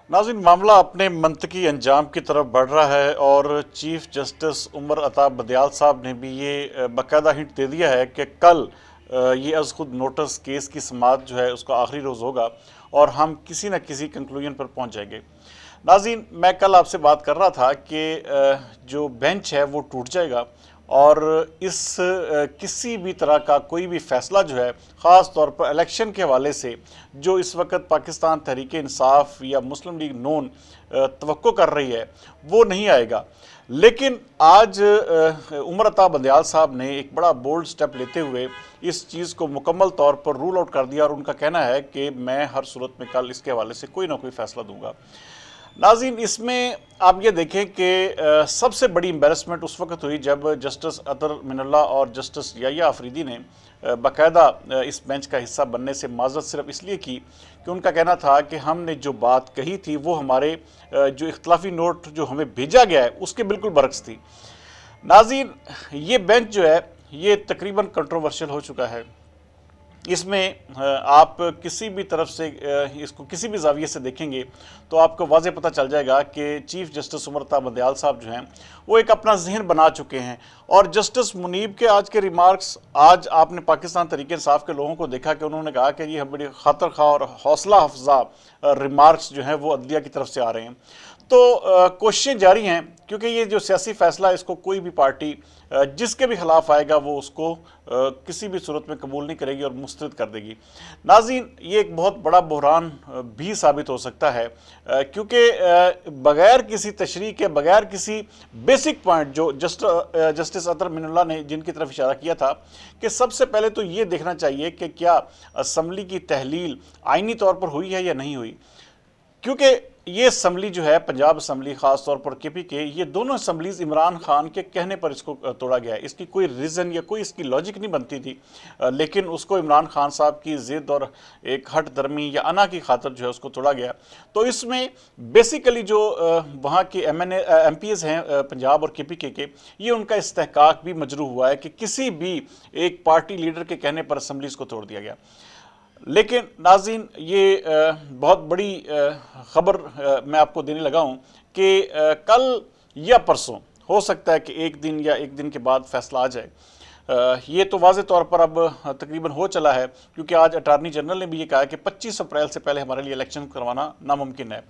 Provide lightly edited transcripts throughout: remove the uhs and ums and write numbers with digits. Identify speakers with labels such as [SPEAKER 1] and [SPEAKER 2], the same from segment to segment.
[SPEAKER 1] नाज़रीन, मामला अपने मंतकी अंजाम की तरफ बढ़ रहा है और चीफ जस्टिस उमर अता बंदयाल साहब ने भी ये बाकायदा हिंट दे दिया है कि कल ये अज़ खुद नोटिस केस की समाअत जो है उसका आखिरी रोज़ होगा और हम किसी न किसी कंक्लूजन पर पहुंच जाएंगे। नाज़रीन, मैं कल आपसे बात कर रहा था कि जो बेंच है वो टूट जाएगा और इस किसी भी तरह का कोई भी फ़ैसला जो है ख़ास तौर पर इलेक्शन के हवाले से जो इस वक्त पाकिस्तान तहरीक इंसाफ या मुस्लिम लीग नून तवक्को कर रही है वो नहीं आएगा। लेकिन आज उमर अता बंदयाल साहब ने एक बड़ा बोल्ड स्टेप लेते हुए इस चीज़ को मुकम्मल तौर पर रूल आउट कर दिया और उनका कहना है कि मैं हर सूरत में कल इसके हवाले से कोई ना कोई फ़ैसला दूंगा। नाज़रीन, इसमें आप ये देखें कि सबसे बड़ी एम्बेरसमेंट उस वक्त हुई जब जस्टिस अतर मिनल्ला और जस्टिस याया अफरीदी ने बाकायदा इस बेंच का हिस्सा बनने से माज़रत सिर्फ इसलिए की कि उनका कहना था कि हमने जो बात कही थी वो हमारे जो इख्तलाफी नोट जो हमें भेजा गया है उसके बिल्कुल बरक्स थी। नाज़रीन, ये बेंच जो है ये तकरीबन कंट्रोवर्शियल हो चुका है। इसमें आप किसी भी तरफ से इसको किसी भी जाविये से देखेंगे तो आपको वाज़े पता चल जाएगा कि चीफ जस्टिस उमर अता बंदयाल साहब जो हैं वो एक अपना जहन बना चुके हैं। और जस्टिस मुनीब के आज के रिमार्क्स, आज आपने पाकिस्तान तहरीक इंसाफ के लोगों को देखा कि उन्होंने कहा कि ये बड़ी खतर खा और हौसला अफजा रिमार्क्स जो हैं वो अदलिया की तरफ से आ रहे हैं। तो कोशिशें जारी हैं क्योंकि ये जो सियासी फैसला इसको कोई भी पार्टी जिसके भी खिलाफ आएगा वो उसको किसी भी सूरत में कबूल नहीं करेगी और मुस्तरद कर देगी। नाज़रीन, ये एक बहुत बड़ा बहरान भी साबित हो सकता है क्योंकि बगैर किसी तशरीह के, बगैर किसी बेसिक पॉइंट जो जस्टिस अतर मिनल्ला ने जिनकी तरफ इशारा किया था कि सबसे पहले तो ये देखना चाहिए कि क्या असम्बली की तहलील आइनी तौर पर हुई है या नहीं हुई। क्योंकि ये असम्बली जो है पंजाब असम्बली, ख़ास तौर पर KPK, ये दोनों असम्बलीज़ इमरान खान के कहने पर इसको तोड़ा गया है। इसकी कोई रीज़न या कोई इसकी लॉजिक नहीं बनती थी, लेकिन उसको इमरान खान साहब की ज़िद और एक हट दर्मी या अना की खातर जो है उसको तोड़ा गया। तो इसमें बेसिकली जो वहाँ के MPs हैं पंजाब और KPK के, ये उनका इस्तेहकाक भी मजरूह हुआ है कि किसी भी एक पार्टी लीडर के कहने पर असम्बलीज़ को तोड़ दिया गया। लेकिन नाज़रीन, ये बहुत बड़ी ख़बर मैं आपको देने लगा हूँ कि कल या परसों हो सकता है कि एक दिन या एक दिन के बाद फ़ैसला आ जाए। ये तो वाज़े तौर पर अब तकरीबन हो चला है क्योंकि आज अटार्नी जनरल ने भी ये कहा कि 25 अप्रैल से पहले हमारे लिए इलेक्शन करवाना नामुमकिन है।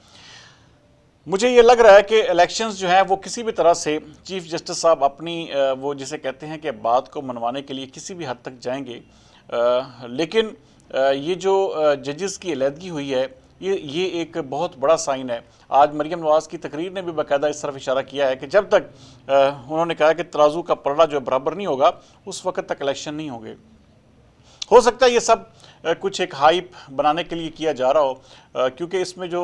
[SPEAKER 1] मुझे ये लग रहा है कि इलेक्शंस जो हैं वो किसी भी तरह से चीफ जस्टिस साहब अपनी वो जिसे कहते हैं कि बात को मनवाने के लिए किसी भी हद तक जाएंगे। लेकिन ये जो जजेस की अलहदगी हुई है ये एक बहुत बड़ा साइन है। आज मरियम नवाज़ की तकरीर ने भी बाकायदा इस तरफ इशारा किया है कि जब तक उन्होंने कहा कि तराजू का पलड़ा जो बराबर नहीं होगा उस वक्त तक इलेक्शन नहीं होंगे। हो सकता है ये सब कुछ एक हाइप बनाने के लिए किया जा रहा हो क्योंकि इसमें जो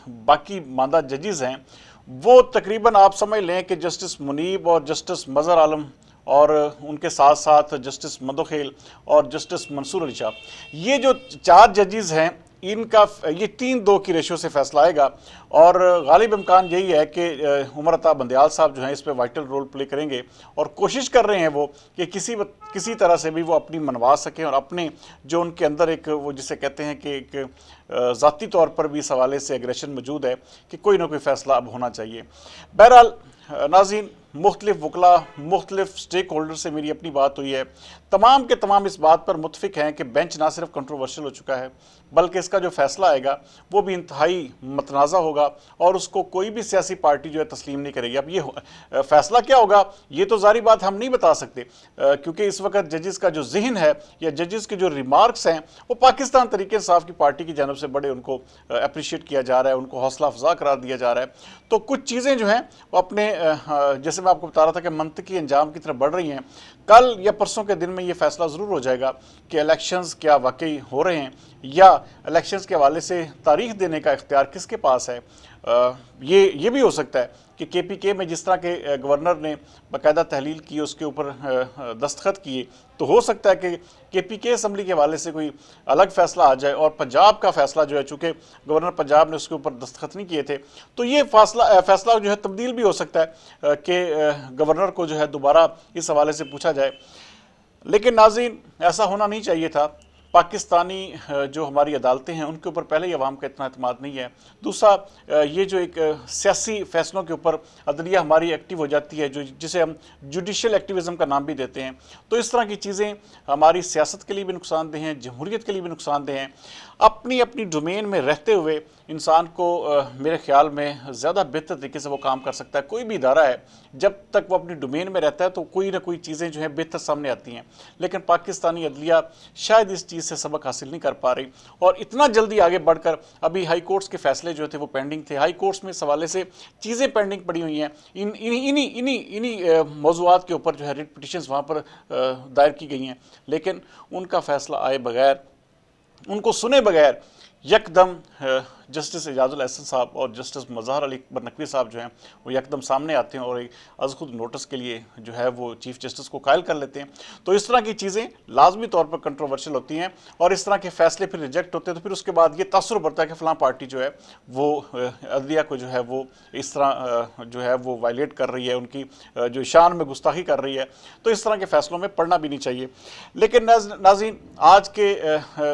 [SPEAKER 1] बाकी मांदा जजेस हैं वो तकरीबन आप समझ लें कि जस्टिस मुनीब और जस्टिस मज़हर आलम और उनके साथ साथ जस्टिस मदोखेल और जस्टिस मंसूर अली शाह, ये जो 4 जजेस हैं इनका ये 3-2 की रेशो से फैसला आएगा। और गालिब इम्कान यही है कि उमर अता बंदयाल साहब जो हैं इस पे वाइटल रोल प्ले करेंगे और कोशिश कर रहे हैं वो कि किसी तरह से भी वो अपनी मनवा सकें और अपने जो उनके अंदर एक वो जिसे कहते हैं कि एक ज़ाती तौर पर भी इस हवाले से एग्रेशन मौजूद है कि कोई ना कोई फ़ैसला अब होना चाहिए। बहरहाल नाज़रीन, मुख्तलिफ वकला, मुख्तलिफ स्टेक होल्डर से मेरी अपनी बात हुई है, तमाम के तमाम इस बात पर मुतफिक हैं कि बेंच ना सिर्फ कंट्रोवर्शियल हो चुका है बल्कि इसका जो फैसला आएगा वो भी इंतहाई मतनाज़ा होगा और उसको कोई भी सियासी पार्टी जो है तस्लीम नहीं करेगी। अब ये फैसला क्या होगा ये तो ज़ाहिर बात हम नहीं बता सकते क्योंकि इस वक्त जजेस का जो जहन है या जजेस के जो रिमार्क्स हैं वो पाकिस्तान तहरीक इंसाफ की पार्टी की जानब से बड़े उनको अप्रिशिएट किया जा रहा है, उनको हौसला अफजा करार दिया जा रहा है। तो कुछ चीज़ें जो हैं वो अपने जैसे मैं आपको बता रहा था कि मंतकी अंजाम की तरफ बढ़ रही हैं। कल या परसों के दिन में ये फैसला ज़रूर हो जाएगा कि इलेक्शंस क्या वाकई हो रहे हैं या इलेक्शंस के हवाले से तारीख देने का इख्तियार किसके पास है। ये भी हो सकता है कि KPK में जिस तरह के गवर्नर ने बाकायदा तहलील की, उसके ऊपर दस्तखत किए, तो हो सकता है कि KPK असम्बली के हवाले से कोई अलग फ़ैसला आ जाए और पंजाब का फ़ैसला जो है, चूँकि गवर्नर पंजाब ने उसके ऊपर दस्तखत नहीं किए थे, तो ये फ़ैसला जो है तब्दील भी हो सकता है कि गवर्नर को जो है दोबारा इस हवाले से पूछा जाए। लेकिन नाज़रीन, ऐसा होना नहीं चाहिए था पाकिस्तानी जो हमारी अदालतें हैं उनके ऊपर पहले ही अवाम का इतना एतमाद नहीं है। दूसरा ये जो एक सियासी फैसलों के ऊपर अदलिया हमारी एक्टिव हो जाती है, जो जिसे हम जुडिशल एक्टिविज़म का नाम भी देते हैं। तो इस तरह की चीज़ें हमारी सियासत के लिए भी नुकसानदेह हैं, जमहूरियत के लिए भी नुकसानदेह हैं। अपनी अपनी डोमेन में रहते हुए इंसान को मेरे ख्याल में ज़्यादा बेहतर तरीके से वो काम कर सकता है। कोई भी इदारा है, जब तक वो अपनी डोमेन में रहता है तो कोई ना कोई चीज़ें जो हैं बेहतर सामने आती हैं। लेकिन पाकिस्तानी अदलिया शायद इस चीज़ से सबक हासिल नहीं कर पा रही और इतना जल्दी आगे बढ़कर अभी हाई कोर्ट्स के फैसले जो थे वो पेंडिंग थे। हाई कोर्ट्स में इस हवाले से चीज़ें पेंडिंग पड़ी हुई हैं। इन्हीं मौज़ूआत के ऊपर जो है रिट पिटिशंस वहाँ पर दायर की गई हैं, लेकिन उनका फ़ैसला आए बगैर, उनको सुने बगैर यकदम जस्टिस एजाजुल एहसन साहब और जस्टिस मज़हर अली अकबर नकवी साहब जो हैं वो यकदम सामने आते हैं और एक अज़ खुद नोटिस के लिए जो है वो चीफ़ जस्टिस को कायल कर लेते हैं। तो इस तरह की चीज़ें लाजमी तौर पर कंट्रोवर्शियल होती हैं और इस तरह के फैसले फिर रिजेक्ट होते हैं। तो फिर उसके बाद ये तासुर बढ़ता है कि फ़लाँ पार्टी जो है वो अदलिया को जो है वो इस तरह जो है वो वायलेट कर रही है, उनकी जो शान में गुस्ताखी कर रही है। तो इस तरह के फैसलों में पढ़ना भी नहीं चाहिए। लेकिन नाज़रीन, आज के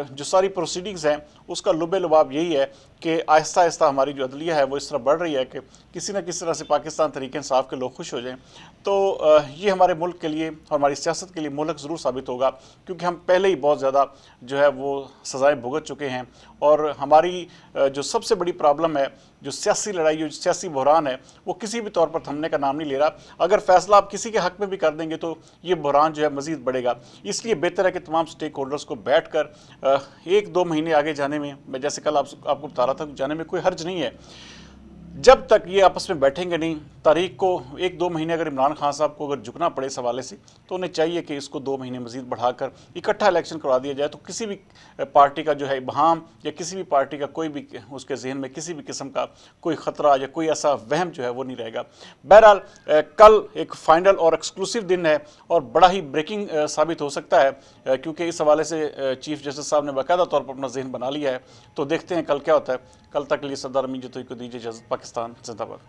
[SPEAKER 1] जो सारी प्रोसीडिंग्स हैं उसका लुबे लुबाब यही है कि आहिस्ता आहिस्ता हमारी जो अदलिया है वो इस तरह बढ़ रही है कि किसी न किसी तरह से पाकिस्तान तहरीक इंसाफ के लोग खुश हो जाएं। तो ये हमारे मुल्क के लिए और हमारी सियासत के लिए मुल्क ज़रूर साबित होगा, क्योंकि हम पहले ही बहुत ज़्यादा जो है वो सज़ाएँ भुगत चुके हैं। और हमारी जो सबसे बड़ी प्रॉब्लम है, जो सियासी लड़ाई, जो सियासी बहरान है, वो किसी भी तौर पर थमने का नाम नहीं ले रहा। अगर फैसला आप किसी के हक़ में भी कर देंगे तो ये बहरान जो है मज़ीद बढ़ेगा। इसलिए बेहतर है कि तमाम स्टेक होल्डर्स को बैठ कर 1-2 महीने आगे जाने में, मैं जैसे कल आपको बता रहा था, जाने में कोई हर्ज नहीं है। जब तक ये आपस में बैठेंगे नहीं, तारीख को 1-2 महीने अगर इमरान खान साहब को अगर झुकना पड़े इस हवाले से, तो उन्हें चाहिए कि इसको 2 महीने मजीद बढ़ाकर इकट्ठा इलेक्शन करवा दिया जाए। तो किसी भी पार्टी का जो है इबहाम या किसी भी पार्टी का कोई भी उसके जहन में किसी भी किस्म का कोई ख़तरा या कोई ऐसा वहम जो है वो नहीं रहेगा। बहरहाल कल एक फाइनल और एक्सक्लूसिव दिन है और बड़ा ही ब्रेकिंग साबित हो सकता है, क्योंकि इस हवाले से चीफ जस्टिस साहब ने बाकायदा तौर पर अपना जहन बना लिया है। तो देखते हैं कल क्या होता है। कल तक के लिए सरदार अमीन जतोई को दीजिए इजाज़त। पाकिस्तान जिंदाबाद।